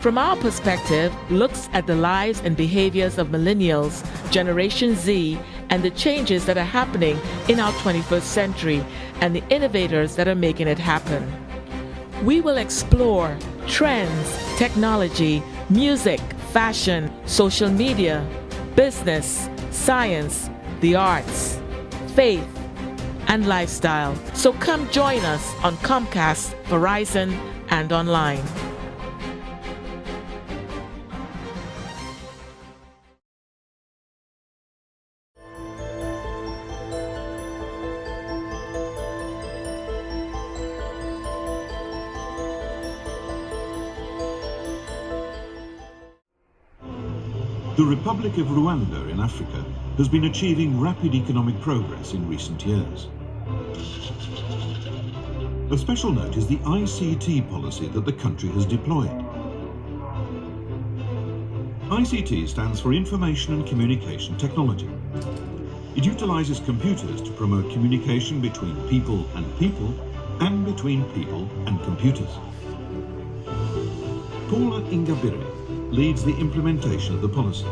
From our perspective, looks at the lives and behaviors of millennials, Generation Z, and the changes that are happening in our 21st century and the innovators that are making it happen. We will explore trends, technology, music, fashion, social media, business, science, the arts, faith, and lifestyle. So come join us on Comcast, Verizon, and online. The Republic of Rwanda in Africa has been achieving rapid economic progress in recent years. Of special note is the ICT policy that the country has deployed. ICT stands for Information and Communication Technology. It utilizes computers to promote communication between people and between people and computers. Paula Ingabire leads the implementation of the policy.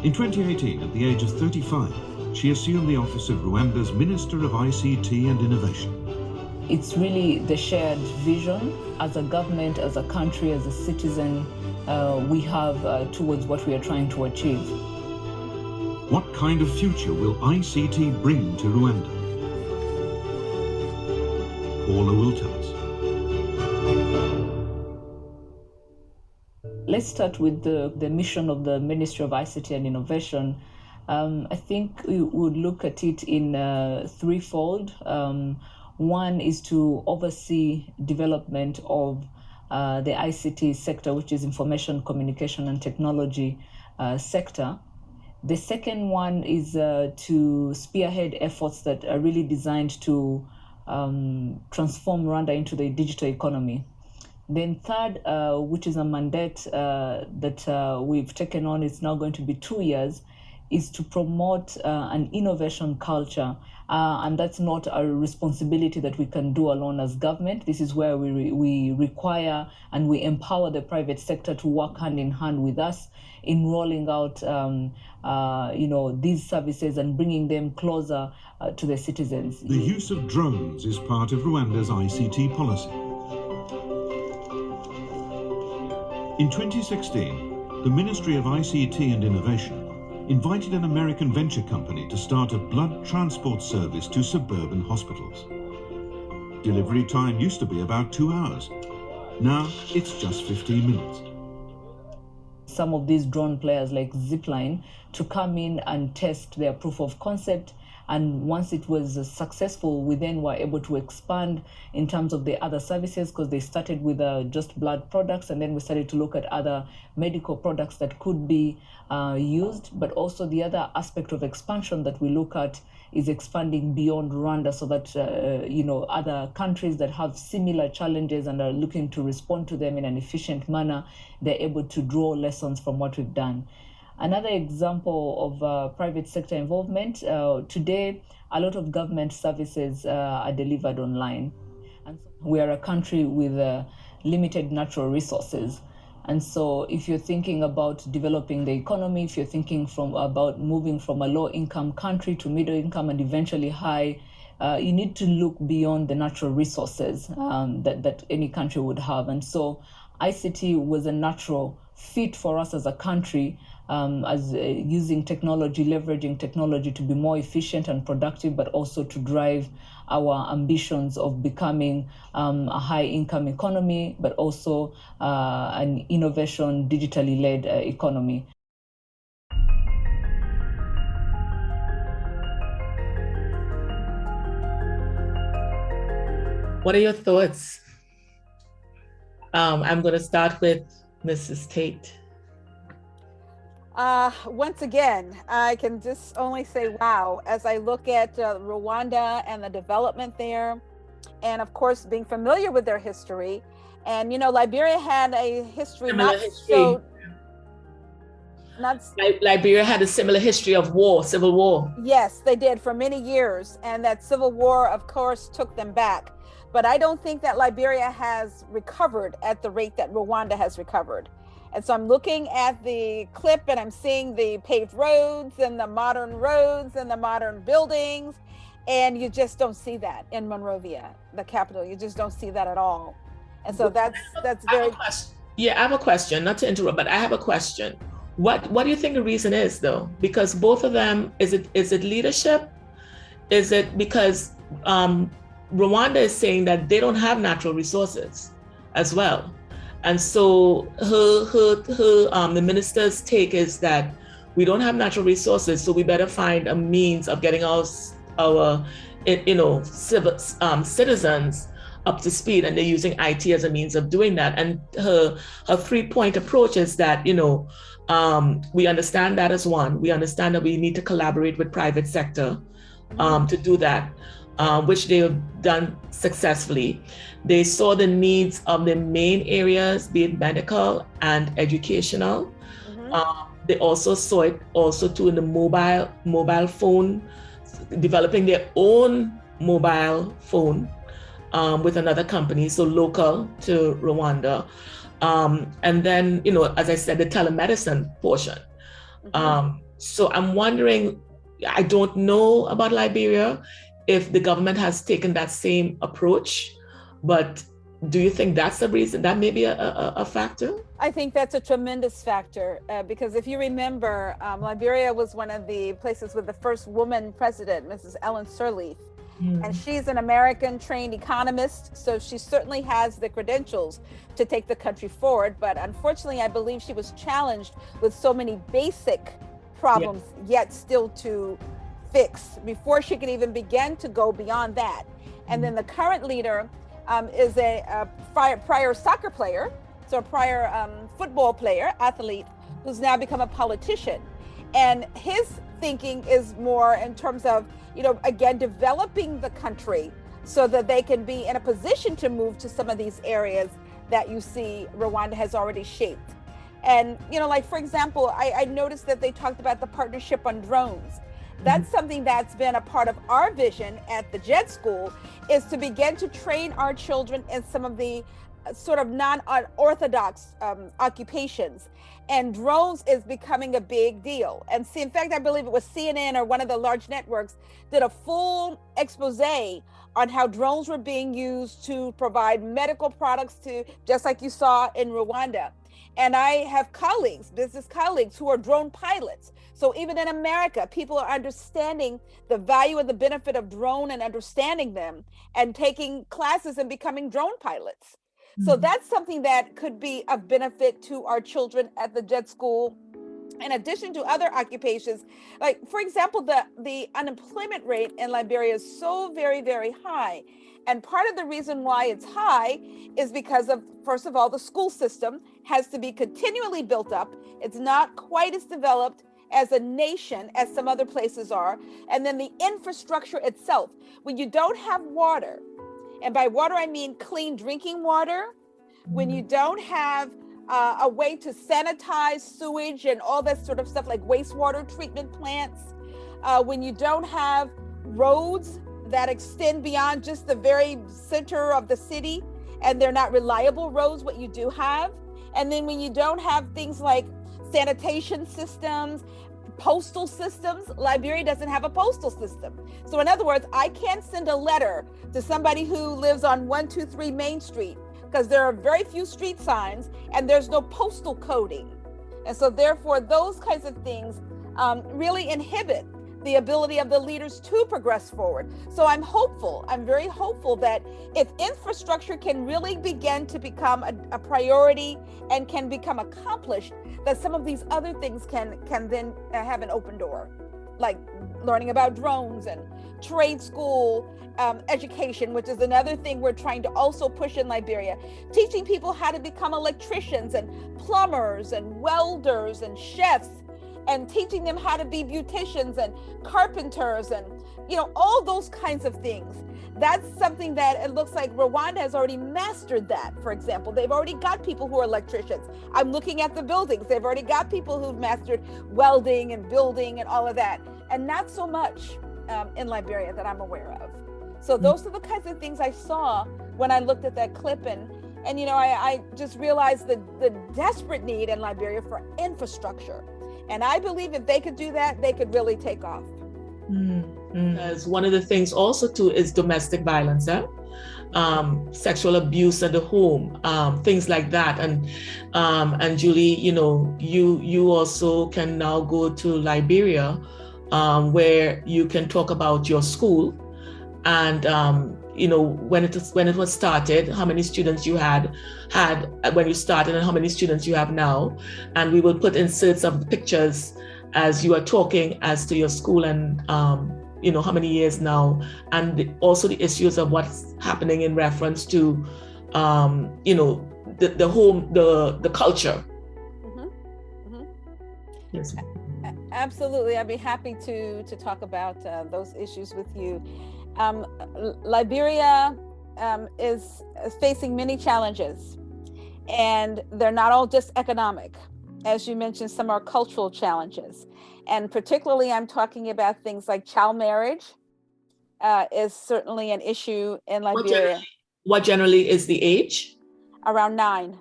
In 2018, at the age of 35, she assumed the office of Rwanda's Minister of ICT and Innovation. It's really the shared vision as a government, as a country, as a citizen, we have towards what we are trying to achieve. What kind of future will ICT bring to Rwanda? Paula will tell us. Let's start with the mission of the Ministry of ICT and Innovation. I think we would look at it in threefold. One is to oversee development of the ICT sector, which is Information, Communication and Technology sector. The second one is to spearhead efforts that are really designed to transform Rwanda into the digital economy. Then third, which is a mandate that we've taken on, it's now going to be 2 years, is to promote an innovation culture. And that's not a responsibility that we can do alone as government. This is where we require and we empower the private sector to work hand in hand with us in rolling out these services and bringing them closer to the citizens. The use of drones is part of Rwanda's ICT policy. In 2016, the Ministry of ICT and Innovation invited an American venture company to start a blood transport service to suburban hospitals. Delivery time used to be about 2 hours. Now it's just 15 minutes. Some of these drone players like Zipline to come in and test their proof of concept. And once it was successful, we then were able to expand in terms of the other services, because they started with just blood products, and then we started to look at other medical products that could be used. But also the other aspect of expansion that we look at is expanding beyond Rwanda, so that other countries that have similar challenges and are looking to respond to them in an efficient manner, they're able to draw lessons from what we've done. Another example of private sector involvement, today a lot of government services are delivered online. And so we are a country with limited natural resources. And so if you're thinking about developing the economy, if you're thinking about moving from a low-income country to middle-income and eventually high, you need to look beyond the natural resources that any country would have. And so ICT was a natural fit for us as a country, as using technology, leveraging technology to be more efficient and productive, but also to drive our ambitions of becoming a high-income economy, but also an innovation, digitally led economy. What are your thoughts? I'm going to start with Mrs. Taitt. Once again, I can just only say, wow, as I look at Rwanda and the development there, and of course, being familiar with their history. And, Liberia had a history, Liberia had a similar history of war, civil war. Yes, they did for many years. And that civil war, of course, took them back. but I don't think that Liberia has recovered at the rate that Rwanda has recovered. And so I'm looking at the clip and I'm seeing the paved roads and the modern buildings, and you just don't see that in Monrovia, the capital. You just don't see that at all. And so that's very. Yeah, I have a question, not to interrupt, but I have a question. What do you think the reason is, though? Because both of them, is it leadership? Is it because Rwanda is saying that they don't have natural resources as well? And so the minister's take is that we don't have natural resources, so we better find a means of getting our citizens up to speed, and they're using IT as a means of doing that. And her 3-point approach is that, we understand that as one. We understand that we need to collaborate with private sector to do that, which they have done successfully. They saw the needs of the main areas, be it medical and educational. They also saw it too in the mobile phone, developing their own mobile phone with another company, so local to Rwanda. And then, as I said, the telemedicine portion. So I'm wondering, I don't know about Liberia, if the government has taken that same approach, but do you think that's the reason? That may be a factor? I think that's a tremendous factor because if you remember, Liberia was one of the places with the first woman president, Mrs. Ellen Sirleaf. And she's an American trained economist, so she certainly has the credentials to take the country forward. But unfortunately, I believe she was challenged with so many basic problems yet still to fix before she could even begin to go beyond that. And then the current leader is a prior soccer player, so a prior football player, athlete, who's now become a politician. And his thinking is more in terms of, again, developing the country so that they can be in a position to move to some of these areas that you see Rwanda has already shaped. And, like, for example, I noticed that they talked about the partnership on drones. That's something that's been a part of our vision at the JET School, is to begin to train our children in some of the sort of non-orthodox occupations. And drones is becoming a big deal. And see, in fact, I believe it was CNN or one of the large networks did a full expose on how drones were being used to provide medical products to, just like you saw in Rwanda. And I have business colleagues who are drone pilots. So even in America, people are understanding the value and the benefit of drone and understanding them and taking classes and becoming drone pilots. So that's something that could be of benefit to our children at the JET School, in addition to other occupations. Like, for example, the unemployment rate in Liberia is so very, very high. And part of the reason why it's high is because of, first of all, the school system has to be continually built up. It's not quite as developed as a nation as some other places are. And then the infrastructure itself, when you don't have water, and by water, I mean clean drinking water, when you don't have a way to sanitize sewage and all that sort of stuff, like wastewater treatment plants, when you don't have roads that extend beyond just the very center of the city, and they're not reliable roads, what you do have. And then when you don't have things like sanitation systems, postal systems, Liberia doesn't have a postal system. So in other words, I can't send a letter to somebody who lives on 123 Main Street because there are very few street signs and there's no postal coding. And so therefore, those kinds of things really inhibit the ability of the leaders to progress forward. So I'm very hopeful that if infrastructure can really begin to become a priority and can become accomplished, that some of these other things can then have an open door, like learning about drones and trade school education, which is another thing we're trying to also push in Liberia, teaching people how to become electricians and plumbers and welders and chefs, and teaching them how to be beauticians and carpenters and, all those kinds of things. That's something that it looks like Rwanda has already mastered that, for example. They've already got people who are electricians. I'm looking at the buildings. They've already got people who've mastered welding and building and all of that. And not so much in Liberia that I'm aware of. So those are the kinds of things I saw when I looked at that clip, and I just realized the desperate need in Liberia for infrastructure. And I believe if they could do that, they could really take off. Because one of the things also too is domestic violence, sexual abuse at the home, things like that. And Julie, you also can now go to Liberia, where you can talk about your school and when it was started, how many students you had when you started and how many students you have now. And we will put inserts of the pictures as you are talking as to your school and how many years now, and also the issues of what's happening in reference to the home, the culture. Yes. Absolutely, I'd be happy to talk about those issues with you. Liberia is facing many challenges, and they're not all just economic. As you mentioned, some are cultural challenges. And particularly, I'm talking about things like child marriage is certainly an issue in Liberia. What generally is the age? Around 9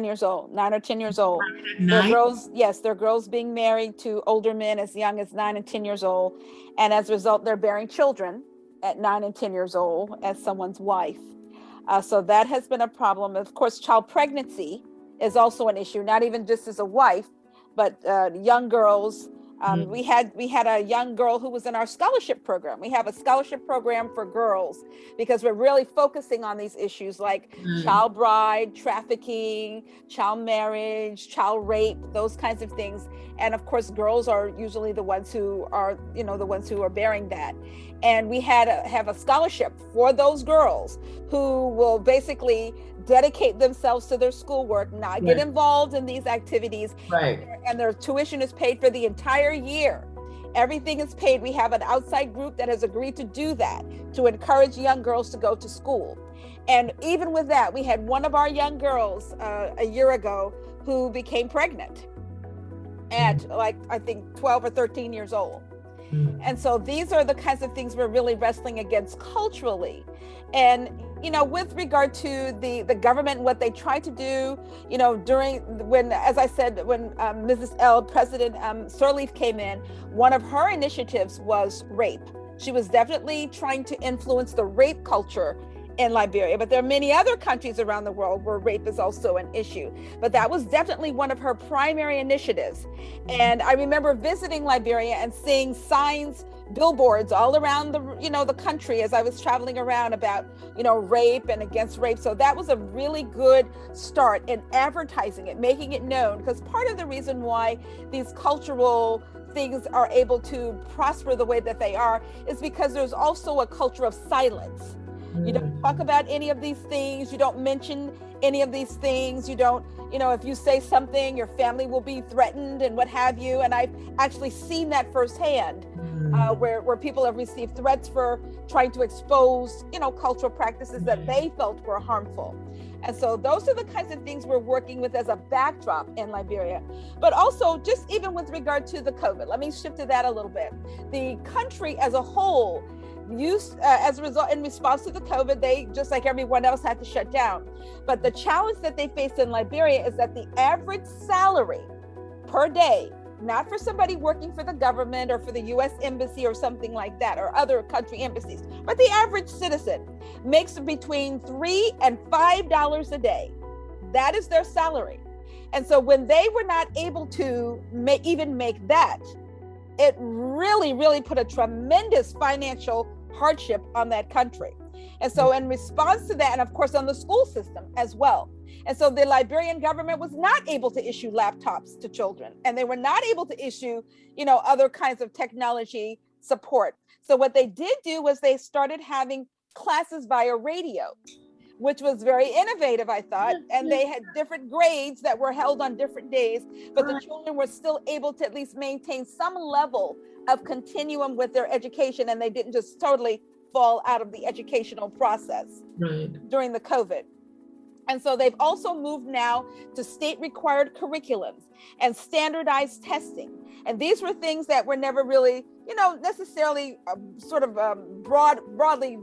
years old, 9 or 10 years old. 9? There are girls being married to older men as young as 9 and 10 years old. And as a result, they're bearing children at 9 and 10 years old as someone's wife. So that has been a problem. Of course, child pregnancy is also an issue, not even just as a wife, but young girls. We had a young girl who was in our scholarship program. We have a scholarship program for girls because we're really focusing on these issues like child bride, trafficking, child marriage, child rape, those kinds of things. And of course, girls are usually the ones who are, bearing that. And we have a scholarship for those girls who will basically dedicate themselves to their schoolwork, not get involved in these activities. Right. And their tuition is paid for the entire year. Everything is paid. We have an outside group that has agreed to do that, to encourage young girls to go to school. And even with that, we had one of our young girls a year ago who became pregnant at I think 12 or 13 years old. And so these are the kinds of things we're really wrestling against culturally. And, with regard to the government and what they tried to do, when Mrs. L, President Sirleaf came in, one of her initiatives was rape. She was definitely trying to influence the rape culture in Liberia, but there are many other countries around the world where rape is also an issue. But that was definitely one of her primary initiatives. And I remember visiting Liberia and seeing signs, billboards all around the country as I was traveling around about, rape and against rape. So that was a really good start in advertising it, making it known, because part of the reason why these cultural things are able to prosper the way that they are is because there's also a culture of silence. You don't talk about any of these things. You don't mention any of these things. You don't, if you say something, your family will be threatened and what have you. And I've actually seen that firsthand, where people have received threats for trying to expose, cultural practices that they felt were harmful. And so those are the kinds of things we're working with as a backdrop in Liberia. But also, just even with regard to the COVID, let me shift to that a little bit. The country as a whole, as a result, in response to the COVID, they, just like everyone else, had to shut down. But the challenge that they face in Liberia is that the average salary per day, not for somebody working for the government or for the U.S. Embassy or something like that, or other country embassies, but the average citizen makes between $3 and $5 a day. That is their salary. And so when they were not able to even make that, it really, really put a tremendous financial hardship on that country. And so in response to that, and of course on the school system as well. And so the Liberian government was not able to issue laptops to children, and they were not able to issue, other kinds of technology support. So what they did do was they started having classes via radio, which was very innovative, I thought. And they had different grades that were held on different days, but the children were still able to at least maintain some level of continuum with their education, and they didn't just totally fall out of the educational process during the COVID. And so they've also moved now to state required curriculums and standardized testing. And these were things that were never really, necessarily broadly,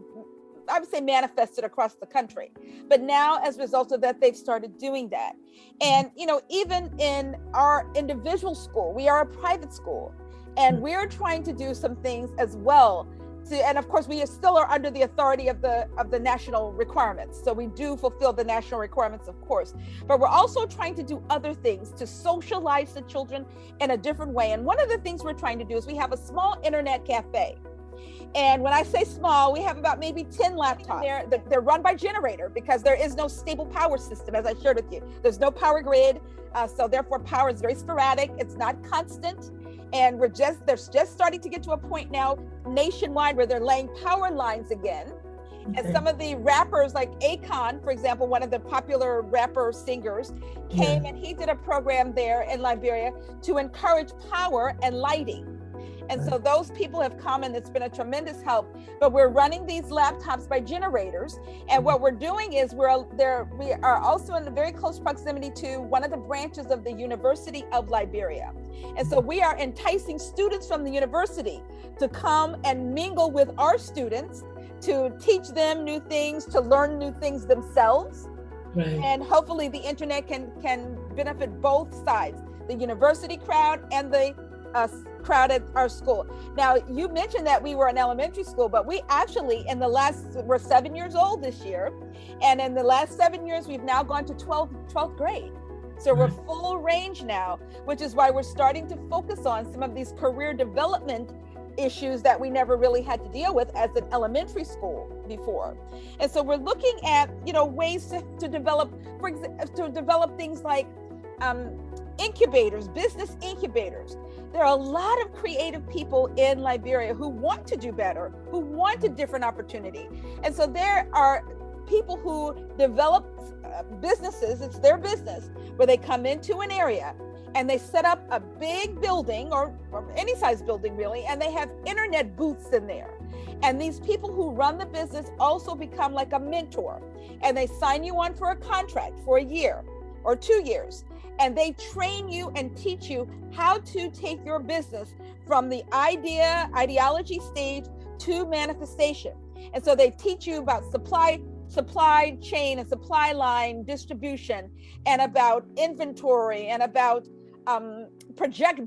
I would say, manifested across the country. But now, as a result of that, they've started doing that. And, even in our individual school, we are a private school, and we're trying to do some things as well. And of course, we still are under the authority of the national requirements. So we do fulfill the national requirements, of course, but we're also trying to do other things to socialize the children in a different way. And one of the things we're trying to do is we have a small internet cafe. And when I say small, we have about maybe 10 laptops. They're run by generator because there is no stable power system, as I shared with you. There's no power grid. So therefore, power is very sporadic. It's not constant. And they're just starting to get to a point now nationwide where they're laying power lines again. Okay. And some of the rappers like Akon, for example, one of the popular rapper singers, came and he did a program there in Liberia to encourage power and lighting. And so those people have come, and it's been a tremendous help. But we're running these laptops by generators. And what we're doing is we are also in very close proximity to one of the branches of the University of Liberia. And so we are enticing students from the university to come and mingle with our students, to teach them new things, to learn new things themselves. Right. And hopefully the internet can benefit both sides, the university crowd and the crowd at our school. Now, you mentioned that we were an elementary school, but we actually, we're 7 years old this year. And in the last 7 years, we've now gone to 12th grade. So we're full range now, which is why we're starting to focus on some of these career development issues that we never really had to deal with as an elementary school before. And so we're looking at, ways to develop things like incubators, business incubators. There are a lot of creative people in Liberia who want to do better, who want a different opportunity. And so there are people who develop businesses, it's their business, where they come into an area and they set up a big building or any size building really, and they have internet booths in there. And these people who run the business also become like a mentor, and they sign you on for a contract for a year or 2 years. And they train you and teach you how to take your business from the ideology stage to manifestation. And so they teach you about supply chain and supply line distribution, and about inventory, and about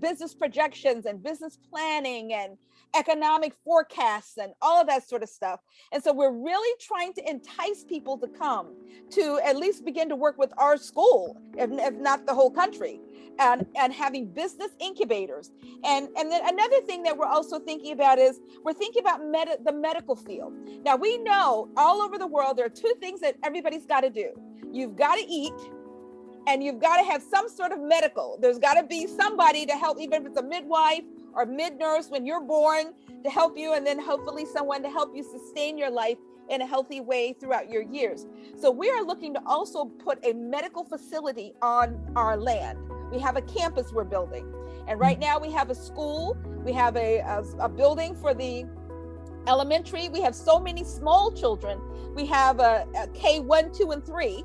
business projections and business planning and economic forecasts and all of that sort of stuff. And so we're really trying to entice people to come to at least begin to work with our school, if not the whole country, and having business incubators. And then another thing that we're also thinking about is we're thinking about the medical field. Now, we know all over the world, there are two things that everybody's got to do. You've got to eat, and you've got to have some sort of medical. There's got to be somebody to help, even if it's a midwife or mid-nurse when you're born, to help you, and then hopefully someone to help you sustain your life in a healthy way throughout your years. So we are looking to also put a medical facility on our land. We have a campus we're building. And right now we have a school, we have a building for the elementary. We have so many small children. We have a K1, 2, and 3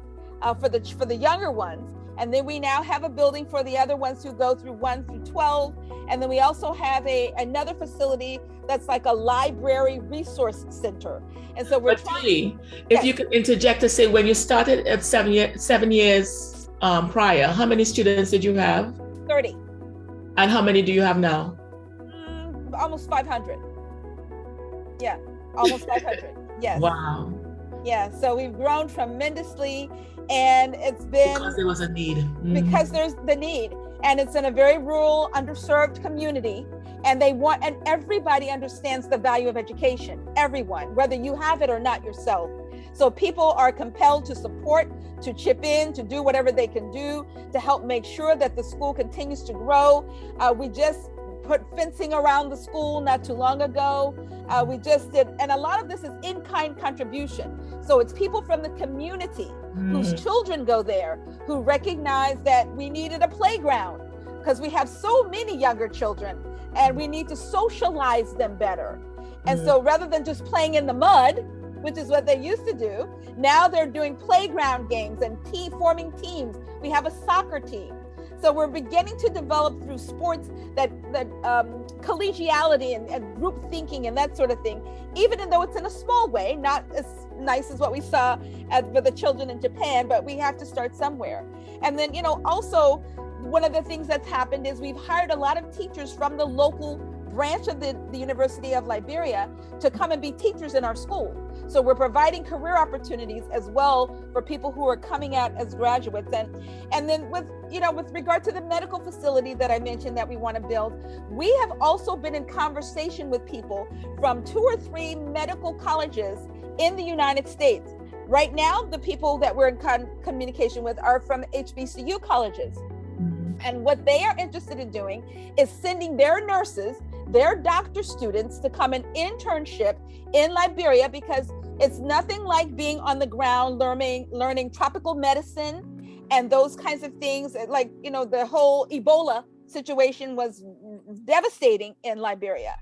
for the younger ones. And then we now have a building for the other ones who go through 1 through 12. And then we also have another facility that's like a library resource center. And so we're trying. If you could interject to say, when you started at 7 years prior, how many students did you have? 30. And how many do you have now? Almost 500. Yeah, almost 500. Yes. Wow. Yeah, so we've grown tremendously, and it's been because there was a need. Because there's the need, and it's in a very rural, underserved community, and everybody understands the value of education. Everyone, whether you have it or not yourself. So people are compelled to support, to chip in, to do whatever they can do to help make sure that the school continues to grow. We just put fencing around the school not too long ago. We just did, and a lot of this is in-kind contribution. So it's people from the community whose children go there, who recognize that we needed a playground because we have so many younger children and we need to socialize them better. And so rather than just playing in the mud, which is what they used to do. Now they're doing playground games and forming teams. We have a soccer team. So we're beginning to develop through sports that collegiality and group thinking and that sort of thing, even though it's in a small way, not as nice as what we saw for the children in Japan, but we have to start somewhere. And then, also one of the things that's happened is we've hired a lot of teachers from the local branch of the University of Liberia to come and be teachers in our school. So we're providing career opportunities as well for people who are coming out as graduates. And then with regard to the medical facility that I mentioned that we want to build, we have also been in conversation with people from 2 or 3 medical colleges in the United States. Right now, the people that we're in communication with are from HBCU colleges. And what they are interested in doing is sending their nurses, their doctor students to come an internship in Liberia, because it's nothing like being on the ground learning tropical medicine and those kinds of things. Like, the whole Ebola situation was devastating in Liberia.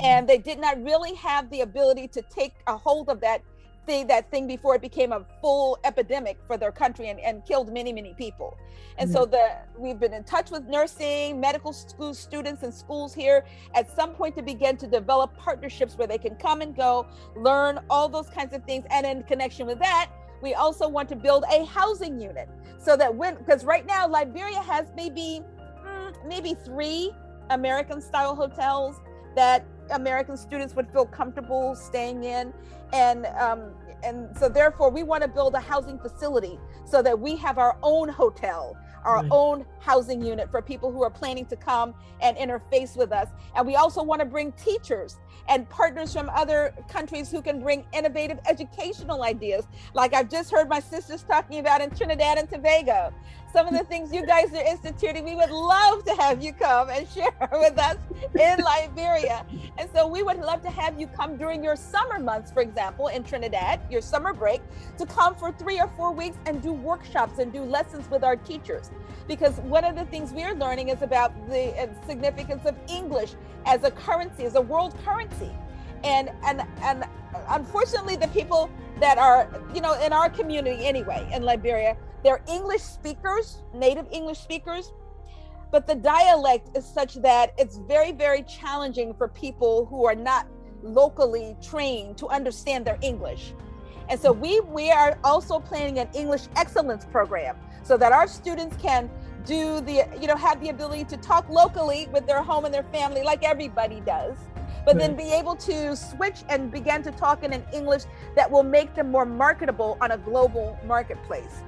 And they did not really have the ability to take a hold of that thing before it became a full epidemic for their country and killed many, many people. And so we've been in touch with nursing, medical school students and schools here at some point to begin to develop partnerships where they can come and go, learn all those kinds of things. And in connection with that, we also want to build a housing unit so that because right now Liberia has maybe 3 American style hotels that American students would feel comfortable staying in. And so therefore we want to build a housing facility so that we have our own hotel, our own housing unit for people who are planning to come and interface with us. And we also want to bring teachers and partners from other countries who can bring innovative educational ideas. Like I've just heard my sisters talking about in Trinidad and Tobago. Some of the things you guys are instituting, we would love to have you come and share with us in Liberia. And so we would love to have you come during your summer months, for example, in Trinidad, your summer break, to come for 3 or 4 weeks and do workshops and do lessons with our teachers. Because one of the things we're learning is about the significance of English as a currency, as a world currency. And unfortunately, the people that are, in our community anyway, in Liberia, they're English speakers, native English speakers, but the dialect is such that it's very, very challenging for people who are not locally trained to understand their English. And so we are also planning an English excellence program so that our students can do have the ability to talk locally with their home and their family like everybody does, but then be able to switch and begin to talk in an English that will make them more marketable on a global marketplace.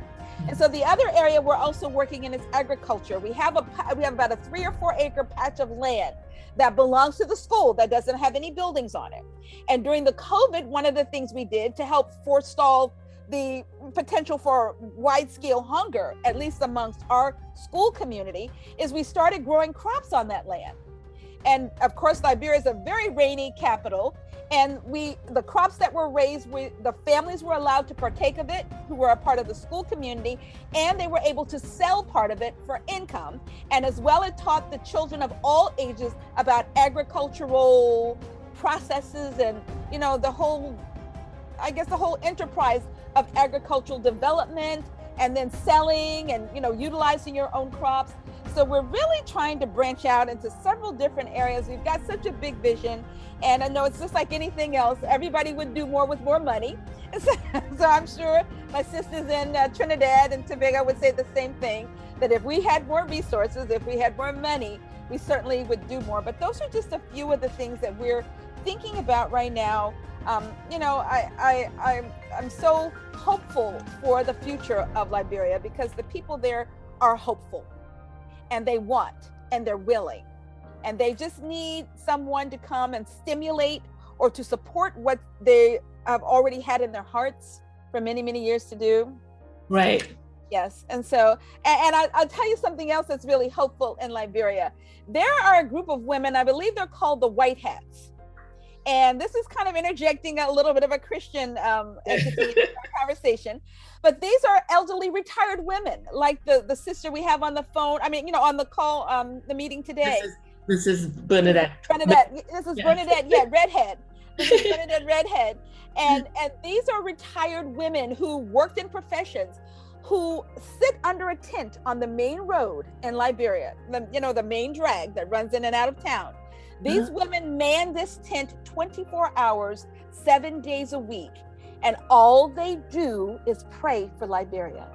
And so the other area we're also working in is agriculture. We have about a 3 or 4 acre patch of land that belongs to the school that doesn't have any buildings on it. And during the COVID, one of the things we did to help forestall the potential for wide-scale hunger, at least amongst our school community, is we started growing crops on that land. And of course, Liberia is a very rainy capital. And the crops that were raised, the families were allowed to partake of it, who were a part of the school community, and they were able to sell part of it for income. And as well, it taught the children of all ages about agricultural processes and, the whole enterprise of agricultural development, and then selling and, utilizing your own crops. So we're really trying to branch out into several different areas. We've got such a big vision. And I know it's just like anything else. Everybody would do more with more money. So I'm sure my sisters in Trinidad and Tobago would say the same thing, that if we had more resources, if we had more money, we certainly would do more. But those are just a few of the things that we're thinking about right now. I'm so hopeful for the future of Liberia because the people there are hopeful and they want and they're willing. And they just need someone to come and stimulate or to support what they have already had in their hearts for many, many years to do. Right. Yes. And so, and I'll tell you something else that's really hopeful in Liberia. There are a group of women, I believe they're called the White Hats. And this is kind of interjecting a little bit of a Christian entity in our conversation. But these are elderly retired women, like the sister we have on the phone. On the call, the meeting today. This is Bernadette. This is Bernadette, Redhead. Mrs. Bernadette Redhead. And these are retired women who worked in professions, who sit under a tent on the main road in Liberia, the main drag that runs in and out of town. These women man this tent 24 hours, 7 days a week. And all they do is pray for Liberia.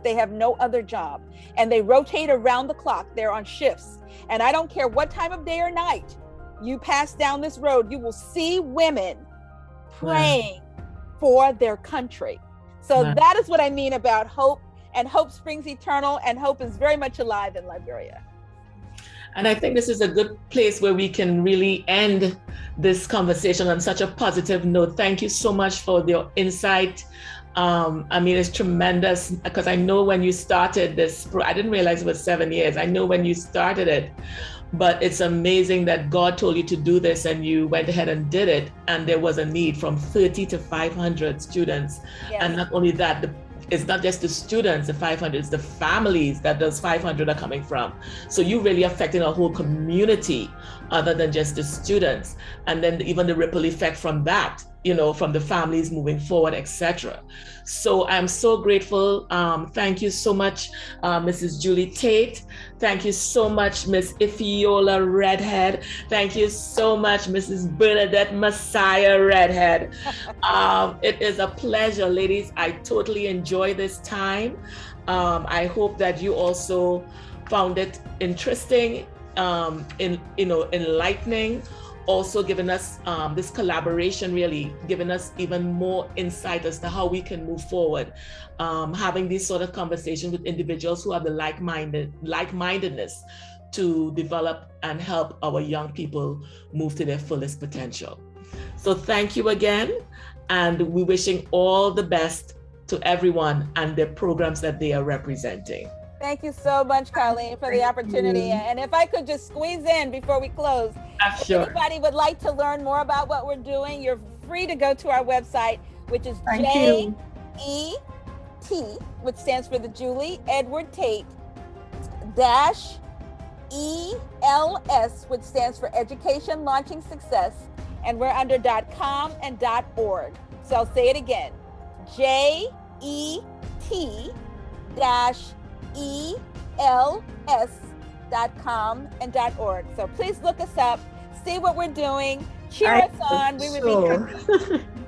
They have no other job. And they rotate around the clock. They're on shifts. And I don't care what time of day or night you pass down this road, you will see women praying for their country. So that is what I mean about hope, and hope springs eternal, and hope is very much alive in Liberia. And I think this is a good place where we can really end this conversation on such a positive note. Thank you so much for your insight. I mean, it's tremendous, because I know when you started this, I didn't realize it was 7 years. I know when you started it, but it's amazing that God told you to do this and you went ahead and did it. And there was a need from 30 to 500 students. Yes. And not only that, it's not just the students, the 500, it's the families that those 500 are coming from. So you really affecting a whole community other than just the students. And then even the ripple effect from that, from the families moving forward, etc. So I'm so grateful. Thank you so much, Mrs. Julie Taitt. Thank you so much, Miss Ifeula Redhead. Thank you so much, Mrs. Bernadette Massiah-Redhead. It is a pleasure, ladies. I totally enjoy this time. I hope that you also found it interesting, enlightening. Also giving us this collaboration, really giving us even more insight as to how we can move forward. Having these sort of conversations with individuals who have the like-mindedness to develop and help our young people move to their fullest potential. So thank you again, and we're wishing all the best to everyone and the programs that they are representing. Thank you so much, Carlene, for the opportunity. And if I could just squeeze in before we close, if anybody would like to learn more about what we're doing, you're free to go to our website, which is JET, which stands for the Julie Edward Taitt -ELS, which stands for Education Launching Success. And we're under .com and .org. So I'll say it again, JET-ELS.com and .org. So please look us up, see what we're doing, cheer us on. We would be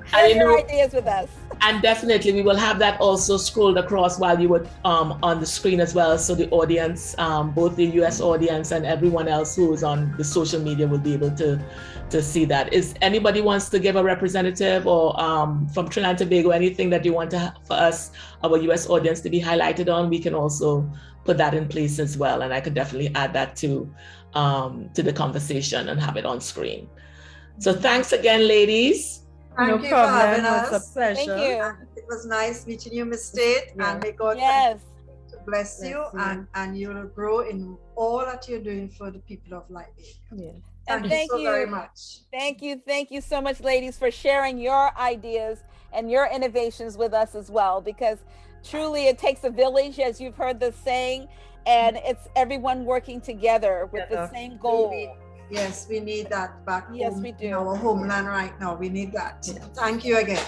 share your ideas with us. And definitely we will have that also scrolled across while you were on the screen as well. So the audience, both the US audience and everyone else who is on the social media will be able to see that. Is anybody wants to give a representative or from Trinidad and Tobago, anything that you want for us, our US audience, to be highlighted on, we can also put that in place as well. And I could definitely add that to the conversation and have it on screen. So thanks again, ladies. Thank you for having us. It's a pleasure. Thank you. It was nice meeting you, Ms. Taitt, and may God bless you, and you will grow in all that you're doing for the people of Liberia. And thank you so very much. Thank you so much, ladies, for sharing your ideas and your innovations with us as well, because truly it takes a village, as you've heard the saying, and it's everyone working together with the same goal. Yes, we need that back home. Yes, we do. In our homeland right now. We need that. Thank you again.